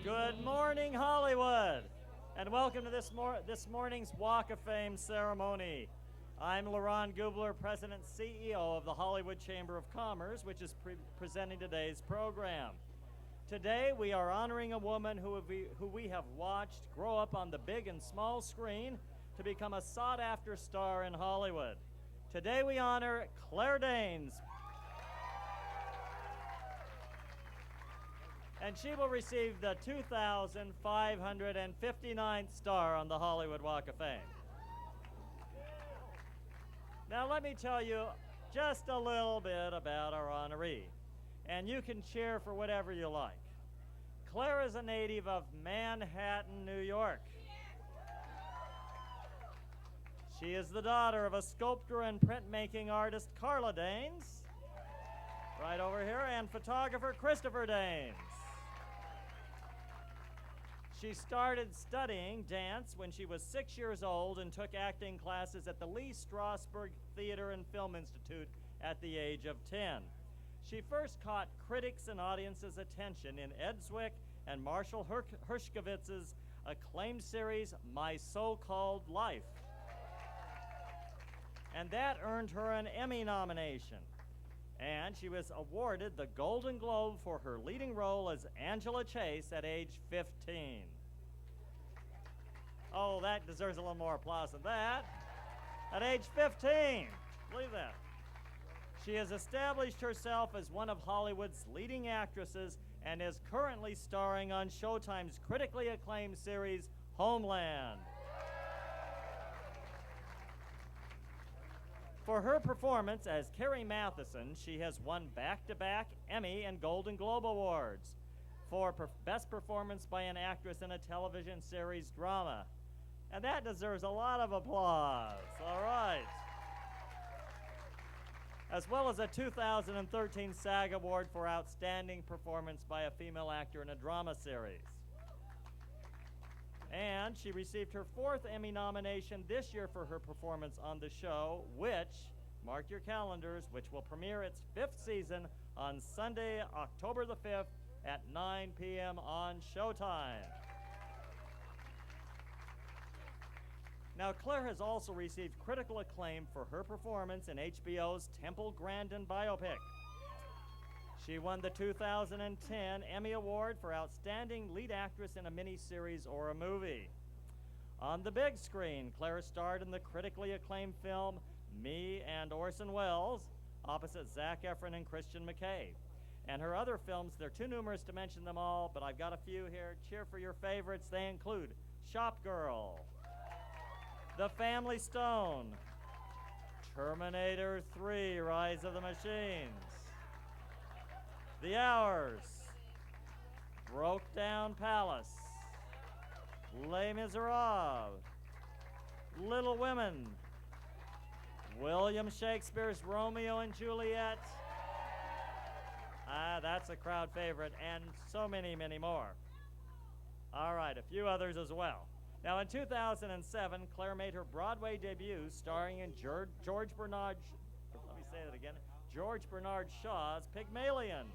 Good morning, Hollywood, and welcome to this morning's Walk of Fame ceremony. I'm Laurent Gubler, President and CEO of the Hollywood Chamber of Commerce, which is presenting today's program. Today, we are honoring a woman who we have watched grow up on the big and small screen to become a sought-after star in Hollywood. Today, we honor Claire Danes. And she will receive the 2,559th star on the Hollywood Walk of Fame. Now let me tell you just a little bit about our honoree, and you can cheer for whatever you like. Claire is a native of Manhattan, New York. She is the daughter of a sculptor and printmaking artist, Carla Danes, right over here, and photographer Christopher Danes. She started studying dance when she was 6 years old and took acting classes at the Lee Strasberg Theater and Film Institute at the age of 10. She first caught critics' and audiences' attention in Ed Zwick and Marshall Hershkowitz's acclaimed series, My So-Called Life. And that earned her an Emmy nomination. And she was awarded the Golden Globe for her leading role as Angela Chase at age 15. Oh, that deserves a little more applause than that. At age 15, believe that. She has established herself as one of Hollywood's leading actresses and is currently starring on Showtime's critically acclaimed series, Homeland. For her performance as Carrie Matheson, she has won back-to-back Emmy and Golden Globe Awards for Best Performance by an Actress in a Television Series Drama. And that deserves a lot of applause. All right. As well as a 2013 SAG Award for Outstanding Performance by a Female Actor in a Drama Series. And she received her 4th Emmy nomination this year for her performance on the show, which, mark your calendars, which will premiere its 5th season on Sunday, October the 5th at 9 p.m. on Showtime. Now, Claire has also received critical acclaim for her performance in HBO's Temple Grandin biopic. She won the 2010 Emmy Award for Outstanding Lead Actress in a Miniseries or a Movie. On the big screen, Claire starred in the critically acclaimed film Me and Orson Welles, opposite Zac Efron and Christian McKay. And her other films, they're too numerous to mention them all, but I've got a few here. Cheer for your favorites. They include Shop Girl, The Family Stone, Terminator 3, Rise of the Machines, The Hours, Broke Down Palace, Les Miserables, Little Women, William Shakespeare's Romeo and Juliet, that's a crowd favorite, and so many, many more. All right, a few others as well. Now, in 2007, Claire made her Broadway debut starring in George Bernard Shaw's Pygmalion.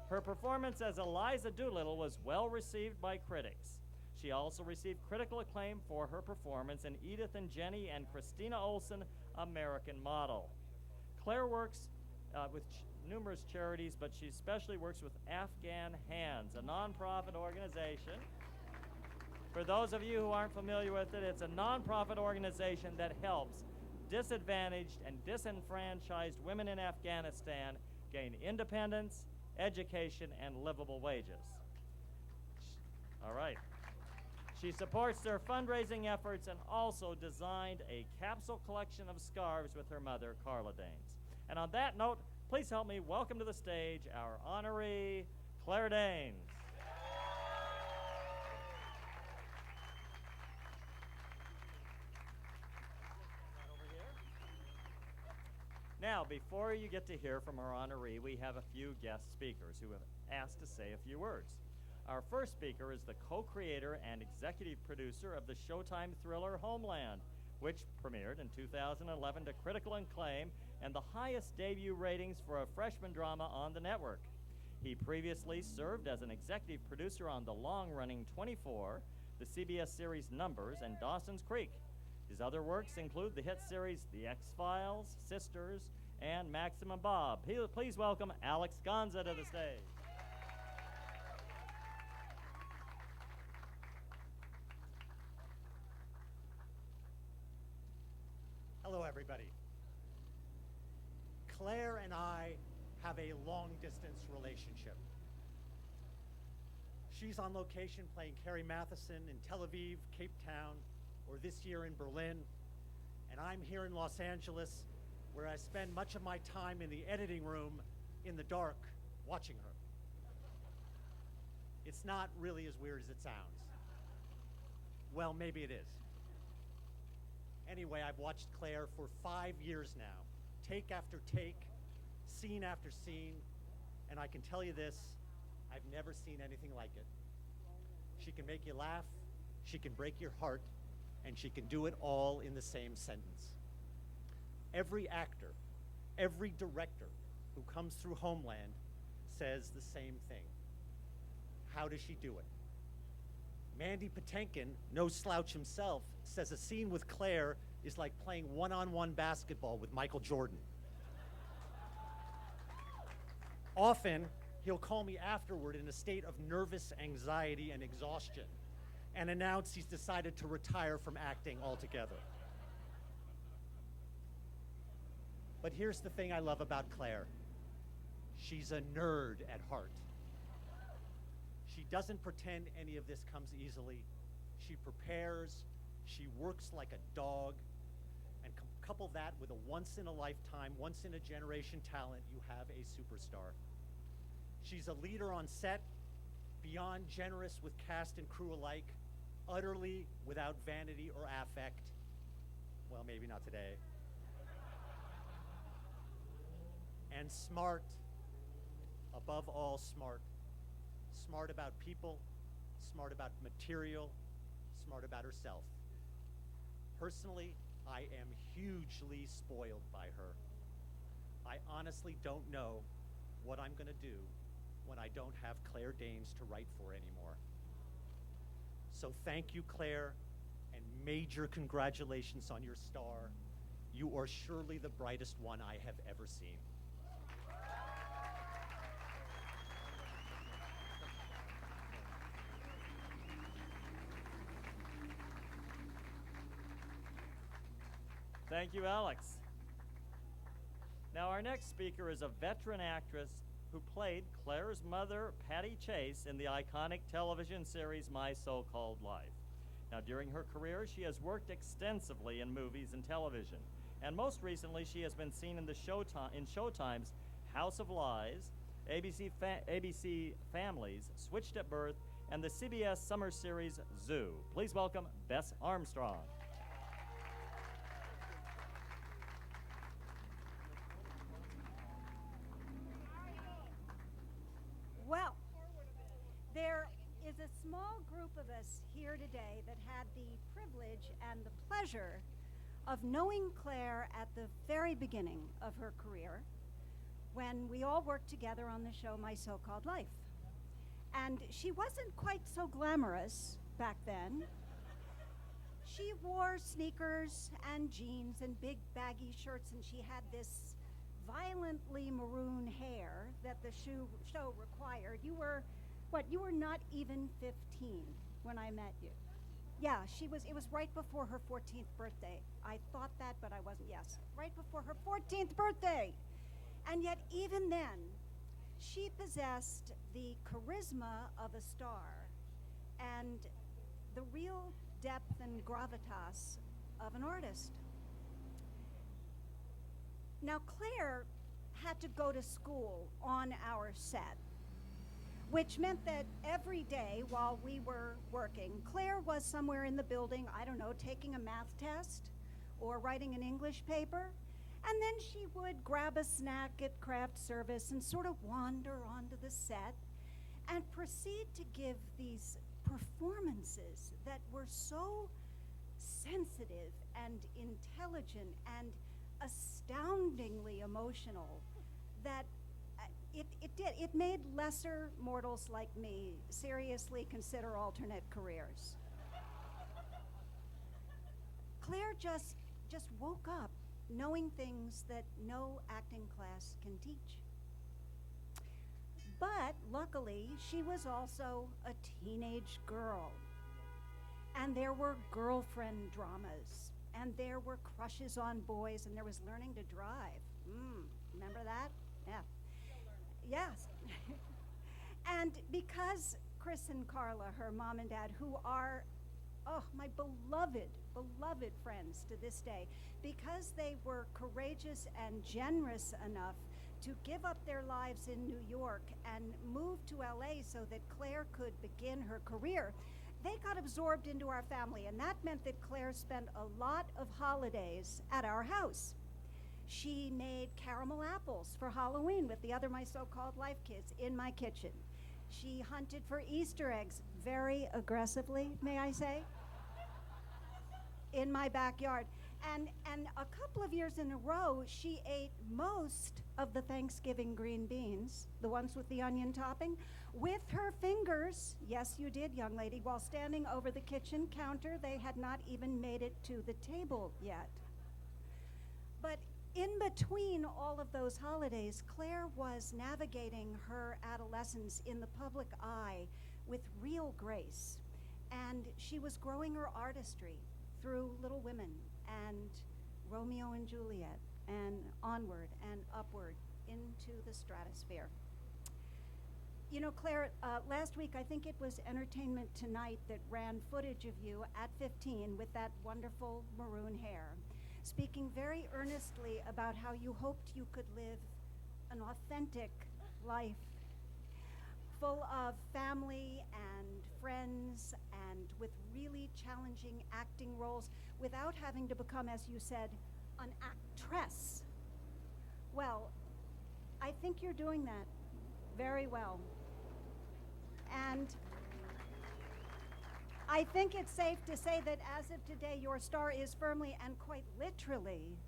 Her performance as Eliza Doolittle was well received by critics. She also received critical acclaim for her performance in Edith and Jenny and Christina Olsen, American Model. Claire works with numerous charities, but she especially works with Afghan Hands, a nonprofit organization. For those of you who aren't familiar with it, it's a nonprofit organization that helps disadvantaged and disenfranchised women in Afghanistan gain independence, education, and livable wages. All right. She supports their fundraising efforts and also designed a capsule collection of scarves with her mother, Carla Danes. And on that note, please help me welcome to the stage our honoree, Claire Danes. Now, before you get to hear from our honoree, we have a few guest speakers who have asked to say a few words. Our first speaker is the co-creator and executive producer of the Showtime thriller Homeland, which premiered in 2011 to critical acclaim and the highest debut ratings for a freshman drama on the network. He previously served as an executive producer on the long-running 24, the CBS series Numbers, and Dawson's Creek. His other works include the hit series The X-Files, Sisters, and Maximum Bob. Please welcome Alex Gonza to the stage. Hello, everybody. Claire and I have a long-distance relationship. She's on location playing Carrie Matheson in Tel Aviv, Cape Town, or this year in Berlin, and I'm here in Los Angeles, where I spend much of my time in the editing room in the dark watching her. It's not really as weird as it sounds. Well, maybe it is. Anyway, I've watched Claire for 5 years now, take after take, scene after scene, and I can tell you this, I've never seen anything like it. She can make you laugh, she can break your heart, and she can do it all in the same sentence. Every actor, every director who comes through Homeland says the same thing. How does she do it? Mandy Patinkin, no slouch himself, says a scene with Claire is like playing one-on-one basketball with Michael Jordan. Often, he'll call me afterward in a state of nervous anxiety and exhaustion and announce he's decided to retire from acting altogether. But here's the thing I love about Claire. She's a nerd at heart. She doesn't pretend any of this comes easily. She prepares, she works like a dog, and couple that with a once-in-a-lifetime, once-in-a-generation talent, you have a superstar. She's a leader on set, beyond generous with cast and crew alike, utterly without vanity or affect. Well, maybe not today. And smart, above all smart. Smart about people, smart about material, smart about herself. Personally, I am hugely spoiled by her. I honestly don't know what I'm gonna do when I don't have Claire Danes to write for anymore. So thank you, Claire, and major congratulations on your star. You are surely the brightest one I have ever seen. Thank you, Alex. Now, our next speaker is a veteran actress who played Claire's mother, Patty Chase, in the iconic television series My So-Called Life. Now, during her career, she has worked extensively in movies and television, and most recently, she has been seen in Showtime's House of Lies, ABC Families, Switched at Birth, and the CBS summer series Zoo. Please welcome Bess Armstrong. Well, there is a small group of us here today that had the privilege and the pleasure of knowing Claire at the very beginning of her career when we all worked together on the show My So-Called Life. And she wasn't quite so glamorous back then. She wore sneakers and jeans and big baggy shirts, and she had this violently maroon hair that the show required. You were not even 15 when I met you. Yeah, it was right before her 14th birthday. I thought that, but I wasn't, yes. Right before her 14th birthday. And yet, even then, she possessed the charisma of a star and the real depth and gravitas of an artist. Now, Claire had to go to school on our set, which meant that every day while we were working, Claire was somewhere in the building, I don't know, taking a math test or writing an English paper, and then she would grab a snack at craft service and sort of wander onto the set and proceed to give these performances that were so sensitive and intelligent and astoundingly emotional that it did. It made lesser mortals like me seriously consider alternate careers. Claire just woke up knowing things that no acting class can teach. But luckily, she was also a teenage girl. And there were girlfriend dramas, and there were crushes on boys, and there was learning to drive. Remember that? Yeah. Yes. And because Chris and Carla, her mom and dad, who are, my beloved friends to this day, because they were courageous and generous enough to give up their lives in New York and move to LA so that Claire could begin her career, they got absorbed into our family, and that meant that Claire spent a lot of holidays at our house. She made caramel apples for Halloween with the other my so-called life kids in my kitchen. She hunted for Easter eggs very aggressively, may I say, in my backyard. And a couple of years in a row, she ate most of the Thanksgiving green beans, the ones with the onion topping, with her fingers. Yes, you did, young lady. While standing over the kitchen counter, they had not even made it to the table yet. But in between all of those holidays, Claire was navigating her adolescence in the public eye with real grace. And she was growing her artistry through Little Women and Romeo and Juliet and onward and upward into the stratosphere. You know, Claire, last week I think it was Entertainment Tonight that ran footage of you at 15 with that wonderful maroon hair, speaking very earnestly about how you hoped you could live an authentic life full of family and friends and with really challenging acting roles without having to become, as you said, an actress. Well, I think you're doing that very well. And I think it's safe to say that as of today, your star is firmly and quite literally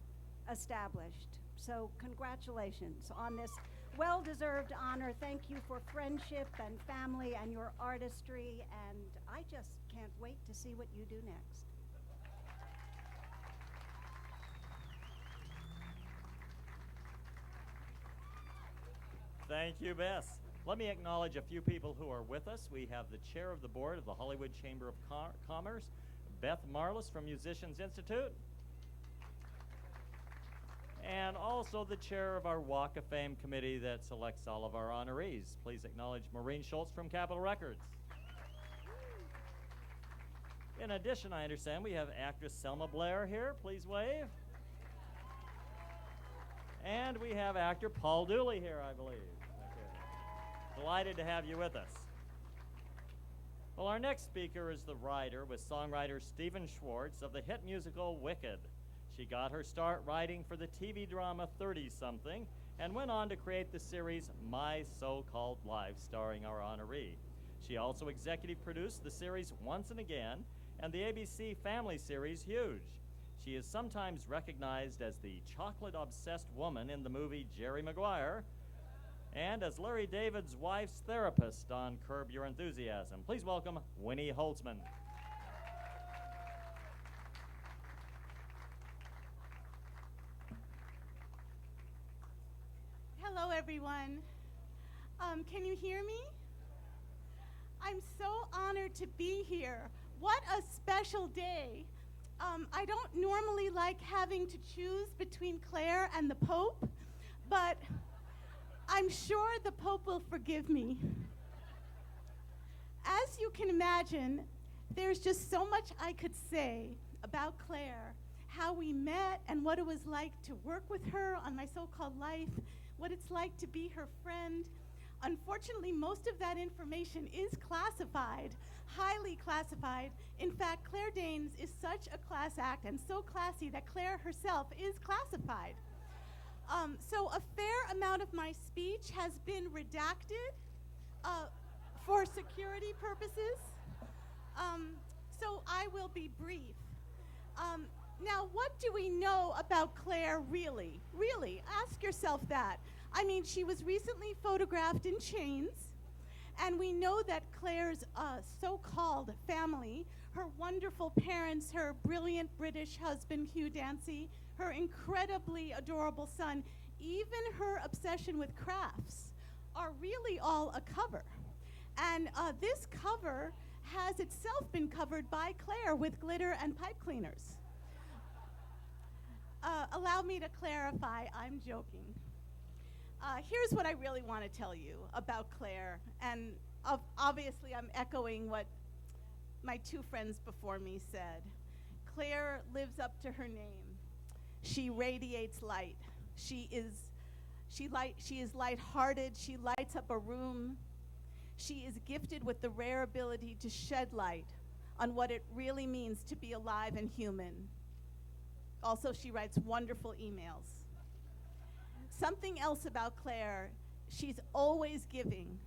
established. So congratulations on this well-deserved honor. Thank you for friendship and family and your artistry, and I just can't wait to see what you do next. Thank you, Bess. Let me acknowledge a few people who are with us. We have the chair of the board of the Hollywood Chamber of Commerce, Beth Marlis from Musicians Institute, and also the chair of our Walk of Fame committee that selects all of our honorees. Please acknowledge Maureen Schultz from Capitol Records. In addition, I understand we have actress Selma Blair here. Please wave. And we have actor Paul Dooley here, I believe. Okay. Delighted to have you with us. Well, our next speaker is the writer with songwriter Stephen Schwartz of the hit musical Wicked. She got her start writing for the TV drama 30-something and went on to create the series My So-Called Life, starring our honoree. She also executive produced the series Once and Again and the ABC family series Huge. She is sometimes recognized as the chocolate-obsessed woman in the movie Jerry Maguire and as Larry David's wife's therapist on Curb Your Enthusiasm. Please welcome Winnie Holtzman. Hello, everyone. Can you hear me? I'm so honored to be here. What a special day. I don't normally like having to choose between Claire and the Pope, but I'm sure the Pope will forgive me. As you can imagine, there's just so much I could say about Claire, how we met and what it was like to work with her on My So-Called Life, what it's like to be her friend. Unfortunately, most of that information is classified, highly classified. In fact, Claire Danes is such a class act and so classy that Claire herself is classified. So a fair amount of my speech has been redacted for security purposes. So I will be brief. Now, what do we know about Claire really? Really, ask yourself that. I mean, she was recently photographed in chains, and we know that Claire's so-called family, her wonderful parents, her brilliant British husband, Hugh Dancy, her incredibly adorable son, even her obsession with crafts, are really all a cover. And this cover has itself been covered by Claire with glitter and pipe cleaners. Allow me to clarify, I'm joking. Here's what I really want to tell you about Claire, and obviously I'm echoing what my two friends before me said. Claire lives up to her name. She radiates light. She is lighthearted. She lights up a room. She is gifted with the rare ability to shed light on what it really means to be alive and human. Also, she writes wonderful emails. Something else about Claire, she's always giving.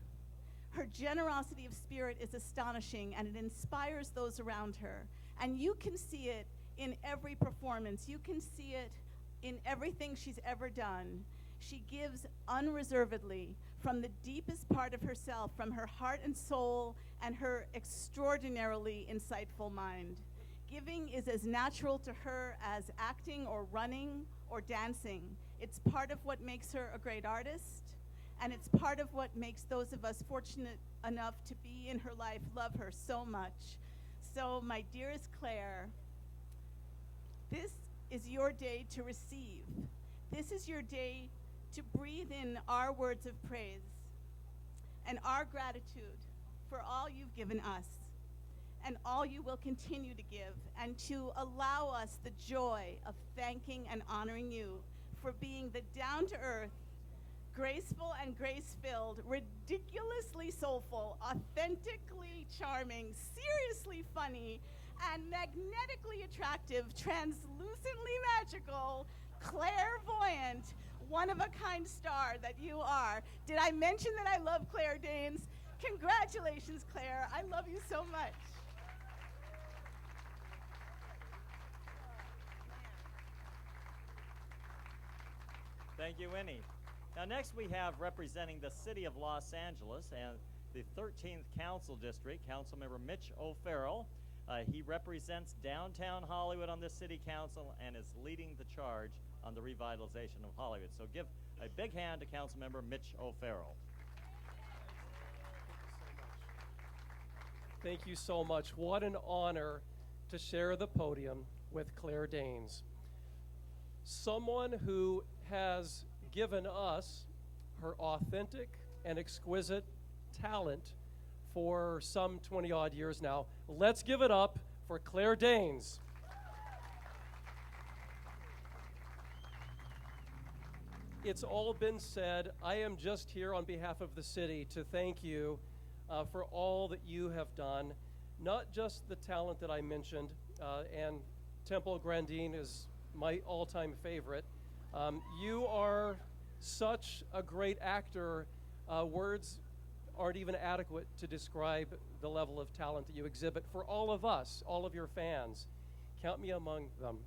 Her generosity of spirit is astonishing, and it inspires those around her. And you can see it in every performance. You can see it in everything she's ever done. She gives unreservedly from the deepest part of herself, from her heart and soul and her extraordinarily insightful mind. Giving is as natural to her as acting or running or dancing. It's part of what makes her a great artist, and it's part of what makes those of us fortunate enough to be in her life love her so much. So, my dearest Claire, this is your day to receive. This is your day to breathe in our words of praise and our gratitude for all you've given us and all you will continue to give, and to allow us the joy of thanking and honoring you for being the down-to-earth, graceful and grace-filled, ridiculously soulful, authentically charming, seriously funny, and magnetically attractive, translucently magical, clairvoyant, one-of-a-kind star that you are. Did I mention that I love Claire Danes? Congratulations, Claire. I love you so much. Thank you, Winnie. Now, next we have, representing the city of Los Angeles and the 13th Council District, Councilmember Mitch O'Farrell. He represents downtown Hollywood on this city council and is leading the charge on the revitalization of Hollywood. So give a big hand to Councilmember Mitch O'Farrell. Thank you so much. What an honor to share the podium with Claire Danes. Someone who has given us her authentic and exquisite talent for some 20-odd years now. Let's give it up for Claire Danes. It's all been said. I am just here on behalf of the city to thank you for all that you have done, not just the talent that I mentioned, and Temple Grandin is my all-time favorite. You are such a great actor. Words aren't even adequate to describe the level of talent that you exhibit for all of us, all of your fans. Count me among them.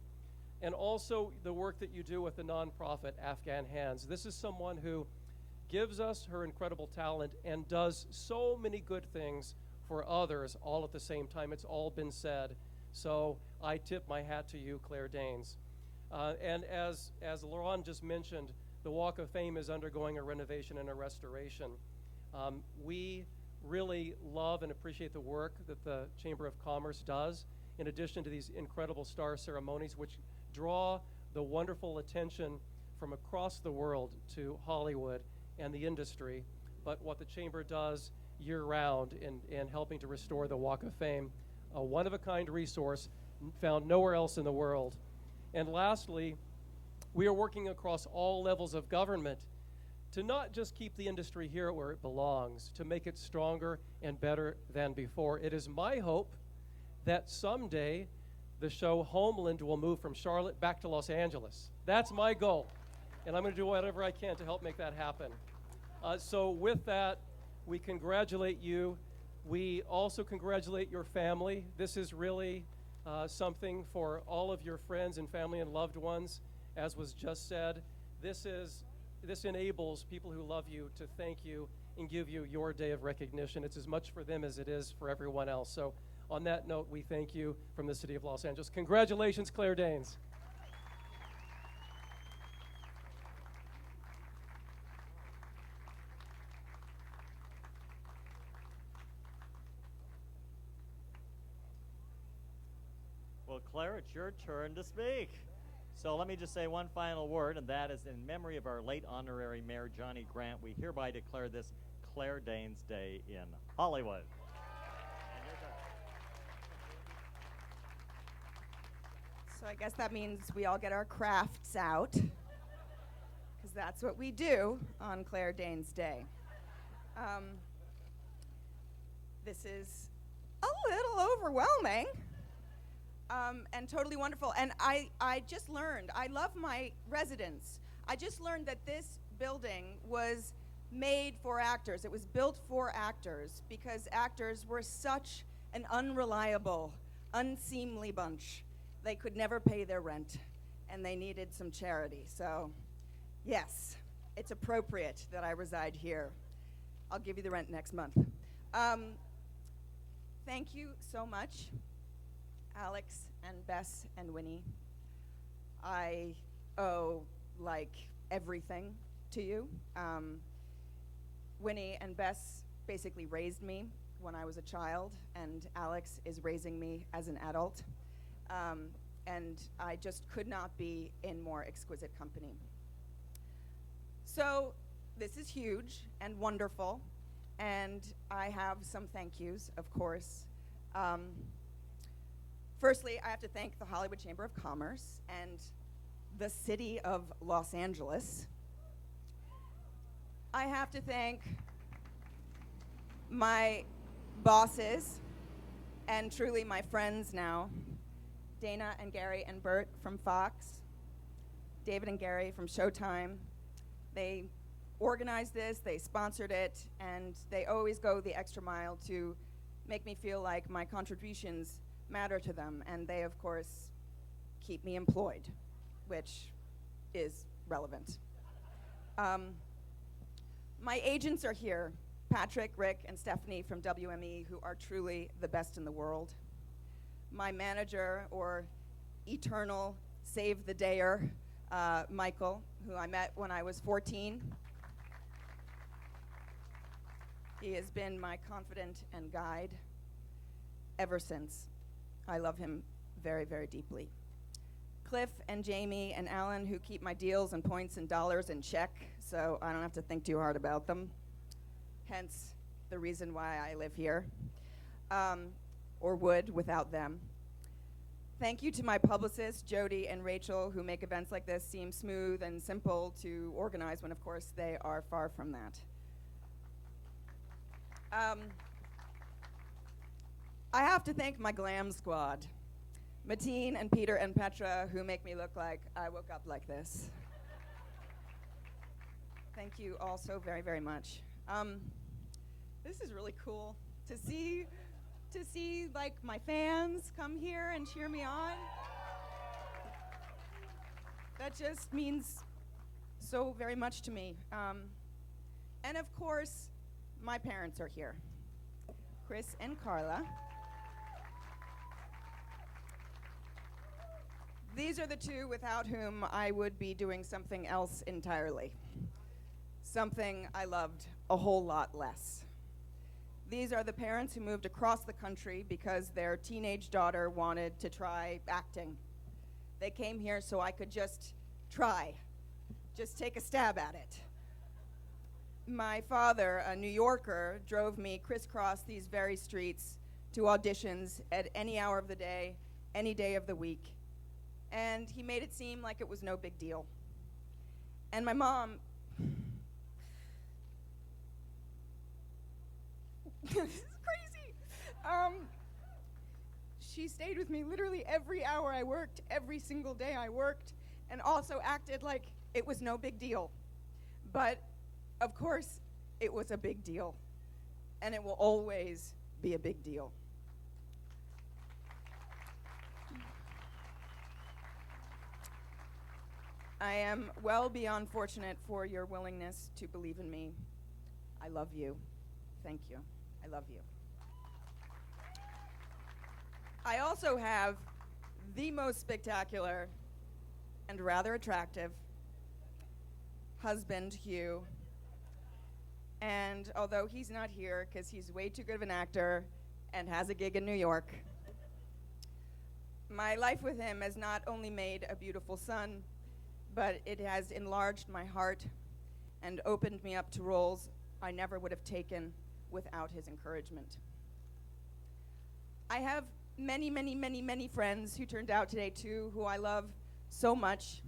And also the work that you do with the nonprofit Afghan Hands. This is someone who gives us her incredible talent and does so many good things for others all at the same time. It's all been said. So I tip my hat to you, Claire Danes. And as Laurent just mentioned, the Walk of Fame is undergoing a renovation and a restoration. We really love and appreciate the work that the Chamber of Commerce does, in addition to these incredible star ceremonies, which draw the wonderful attention from across the world to Hollywood and the industry. But what the Chamber does year-round in helping to restore the Walk of Fame, a one-of-a-kind resource found nowhere else in the world. And lastly, we are working across all levels of government to not just keep the industry here where it belongs, to make it stronger and better than before. It is my hope that someday the show Homeland will move from Charlotte back to Los Angeles. That's my goal, and I'm going to do whatever I can to help make that happen. So with that, we congratulate you. We also congratulate your family. This is really something for all of your friends and family and loved ones. As was just said, this is this enables people who love you to thank you and give you your day of recognition. It's as much for them as it is for everyone else. So on that note, we thank you from the City of Los Angeles. Congratulations, Claire Danes. Well, Claire, it's your turn to speak. So let me just say one final word, and that is in memory of our late honorary mayor, Johnny Grant, we hereby declare this Claire Danes Day in Hollywood. And your turn. So I guess that means we all get our crafts out, because that's what we do on Claire Danes Day. This is a little overwhelming. And totally wonderful. And I just learned, I love my residents. I just learned that this building was made for actors. It was built for actors because actors were such an unreliable, unseemly bunch. They could never pay their rent, and they needed some charity. So, yes, it's appropriate that I reside here. I'll give you the rent next month. Thank you so much, Alex and Bess and Winnie. I owe, like, everything to you. Winnie and Bess basically raised me when I was a child, and Alex is raising me as an adult. And I just could not be in more exquisite company. So this is huge and wonderful, and I have some thank yous, of course. Firstly, I have to thank the Hollywood Chamber of Commerce and the City of Los Angeles. I have to thank my bosses and truly my friends now, Dana and Gary and Bert from Fox, David and Gary from Showtime. They organized this, they sponsored it, and they always go the extra mile to make me feel like my contributions matter to them, and they, of course, keep me employed, which is relevant. My agents are here, Patrick, Rick, and Stephanie from WME, who are truly the best in the world. My manager, or eternal save-the-dayer, Michael, who I met when I was 14. He has been my confidant and guide ever since. I love him very, very deeply. Cliff and Jamie and Alan, who keep my deals and points and dollars in check, so I don't have to think too hard about them. Hence, the reason why I live here, or would without them. Thank you to my publicists, Jody and Rachel, who make events like this seem smooth and simple to organize when, of course, they are far from that. I have to thank my glam squad, Mateen and Peter and Petra, who make me look like I woke up like this. Thank you all so very, very much. This is really cool to see like my fans come here and cheer me on. That just means so very much to me. And of course, my parents are here, Chris and Carla. These are the two without whom I would be doing something else entirely. Something I loved a whole lot less. These are the parents who moved across the country because their teenage daughter wanted to try acting. They came here so I could just try, just take a stab at it. My father, a New Yorker, drove me crisscross these very streets to auditions at any hour of the day, any day of the week. And he made it seem like it was no big deal. And my mom, this is crazy. She stayed with me literally every hour I worked, every single day I worked, and also acted like it was no big deal. But, of course, it was a big deal. And it will always be a big deal. I am well beyond fortunate for your willingness to believe in me. I love you. Thank you. I love you. I also have the most spectacular and rather attractive husband, Hugh. And although he's not here because he's way too good of an actor and has a gig in New York, my life with him has not only made a beautiful son, but it has enlarged my heart and opened me up to roles I never would have taken without his encouragement. I have many, many, many, many friends who turned out today too, who I love so much.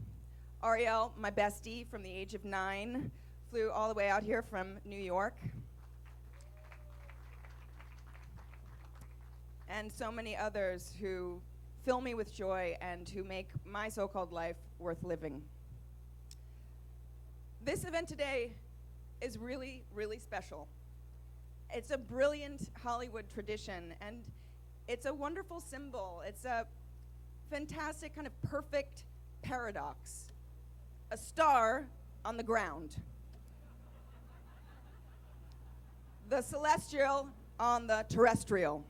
Ariel, my bestie from the age of 9, flew all the way out here from New York. And so many others who fill me with joy and who make my so-called life worth living. This event today is really, really special. It's a brilliant Hollywood tradition, and it's a wonderful symbol. It's a fantastic kind of perfect paradox. A star on the ground. The celestial on the terrestrial.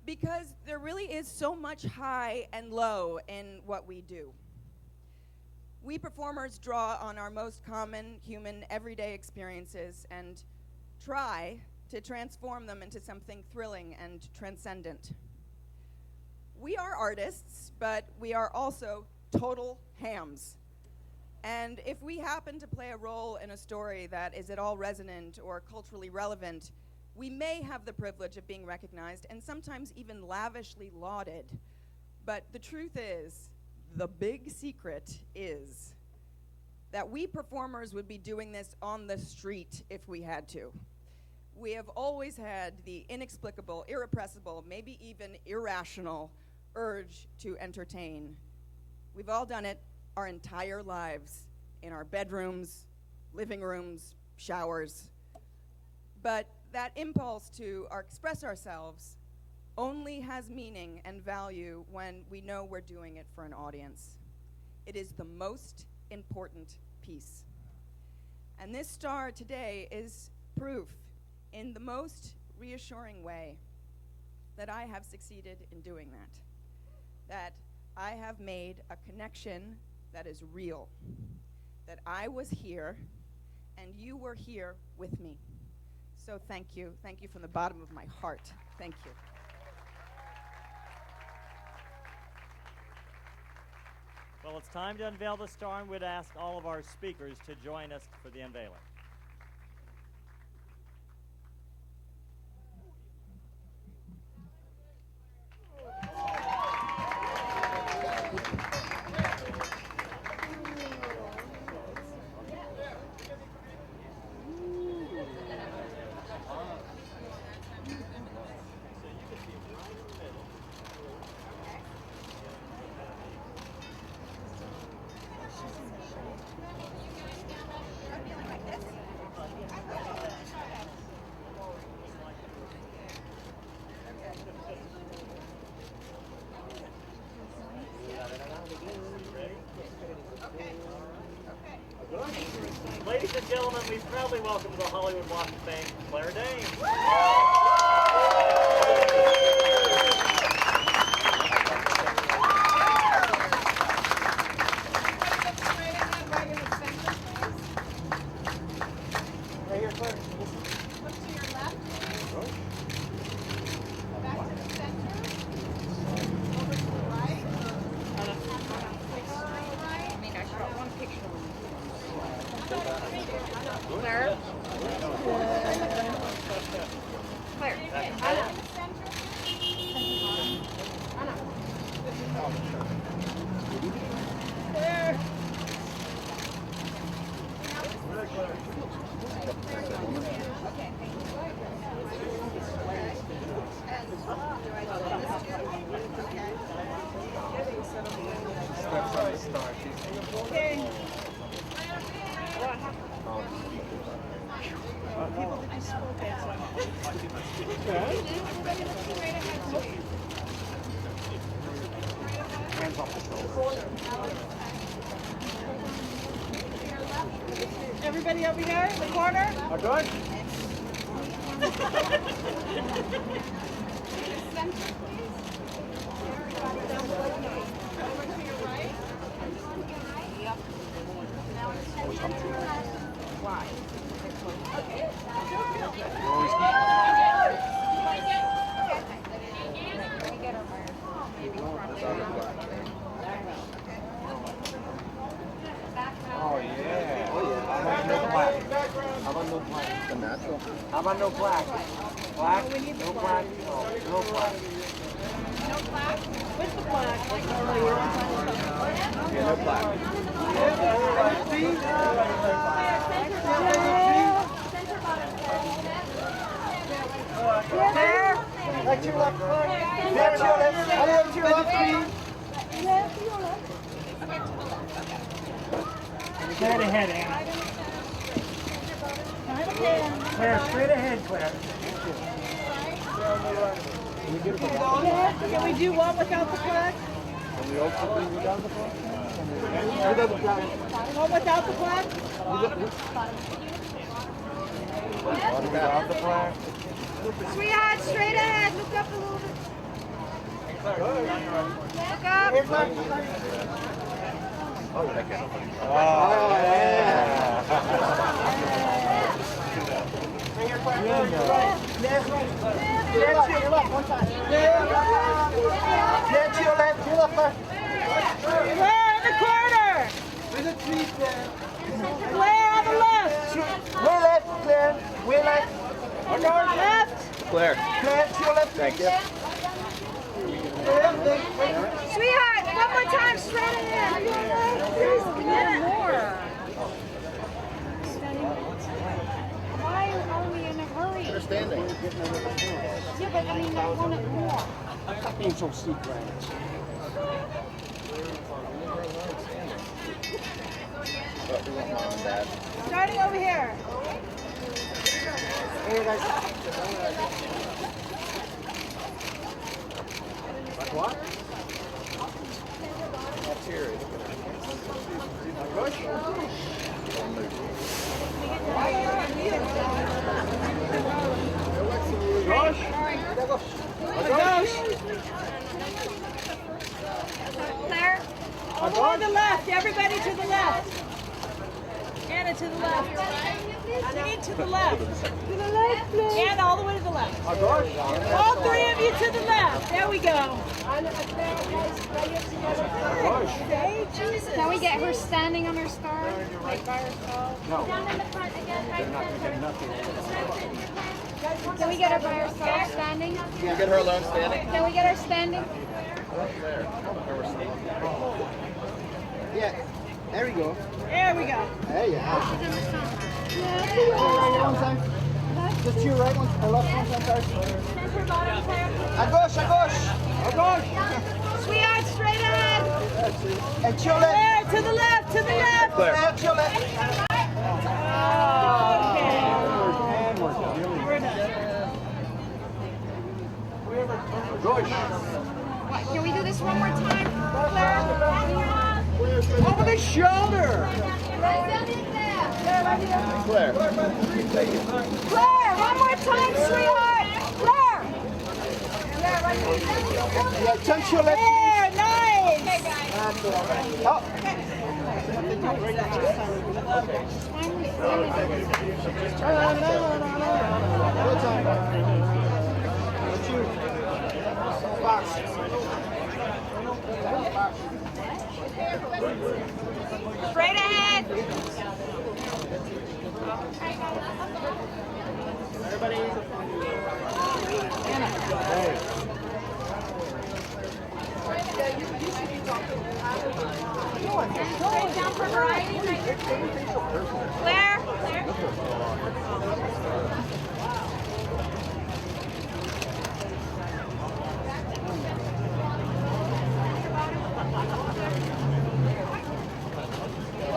Because there really is so much high and low in what we do. We performers draw on our most common human everyday experiences and try to transform them into something thrilling and transcendent. We are artists, but we are also total hams. And if we happen to play a role in a story that is at all resonant or culturally relevant, we may have the privilege of being recognized and sometimes even lavishly lauded. But the truth is, the big secret is that we performers would be doing this on the street if we had to. We have always had the inexplicable, irrepressible, maybe even irrational urge to entertain. We've all done it our entire lives, in our bedrooms, living rooms, showers. But that impulse to express ourselves only has meaning and value when we know we're doing it for an audience. It is the most important piece. And this star today is proof in the most reassuring way that I have succeeded in doing that. That I have made a connection that is real. That I was here and you were here with me. So thank you. Thank you from the bottom of my heart. Thank you. Well, it's time to unveil the star, and we'd ask all of our speakers to join us for the unveiling. Ladies and gentlemen, we proudly welcome to the Hollywood Walk of Fame, Claire Danes. Right here, Claire. Look to your left, please. Back to the center. Over to the right. Straight right. I think I got one picture. Claire. Claire. Back to the center. There. Okay. Hands off the shoulder. Everybody over here in the corner. Good. Center, please. Everybody down below. Over to your right. Yep. Now it's why? Okay. Oh yeah. Oh yeah. How about no black? How about no black? The natural. How about no black? Black? No black? No black. No black? Where's the black? Yeah, no black. There. Back to your left. Back to your left. Back to your left, please. Straight ahead, Anna. Claire, straight ahead, Claire. Can we do one without the flag? One without the flag? Without the flag. Sweetheart, straight ahead. Look up a little bit. Look up. Oh, yeah. Claire in the corner. Claire on the left. Way left, Claire. Way left. Left. Claire. Claire, to your left. Thank you. Sweetheart, one more time, straight ahead. More. Why are we in a hurry? They're standing. Yeah, but I mean, I want it more. Being so secret. Mom and Dad. Starting over here. Hey, guys. Like what? That's here. Gosh. Gosh. Claire. Over the left. Everybody to the left. Anna to the left. Singing to the left. To the left, please. And all the way to the left. All three of you to the left. There we go. Can we get her standing on her star? Like by herself? No. Down in the front again. They're not going to get nothing. Can we get her by herself standing? Can you get her alone standing? Can we get her standing? Yeah. There we go. There we go. There you are. One time. Just to your right one, or left one time, sorry. A gauche, a gauche. A gauche. Sweetheart, straight ahead. And to your left. There, to the left, to the left. Claire, to your left. Okay. We're done. Gauche. Can we do this one more time? Claire? Over the shoulder. Claire. Claire, one more time, sweetheart. Claire. Yeah, turn to your left. There, nice. Oh. Good time. What's you? Box. Straight ahead. Everybody. Claire.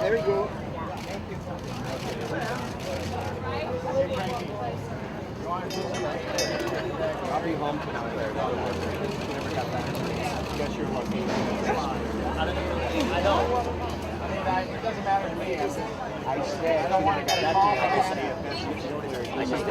There we go. I'll be home tonight. Guess you're lucky. I know. I mean, it doesn't matter to me. I stay. I don't want to get that thing. I just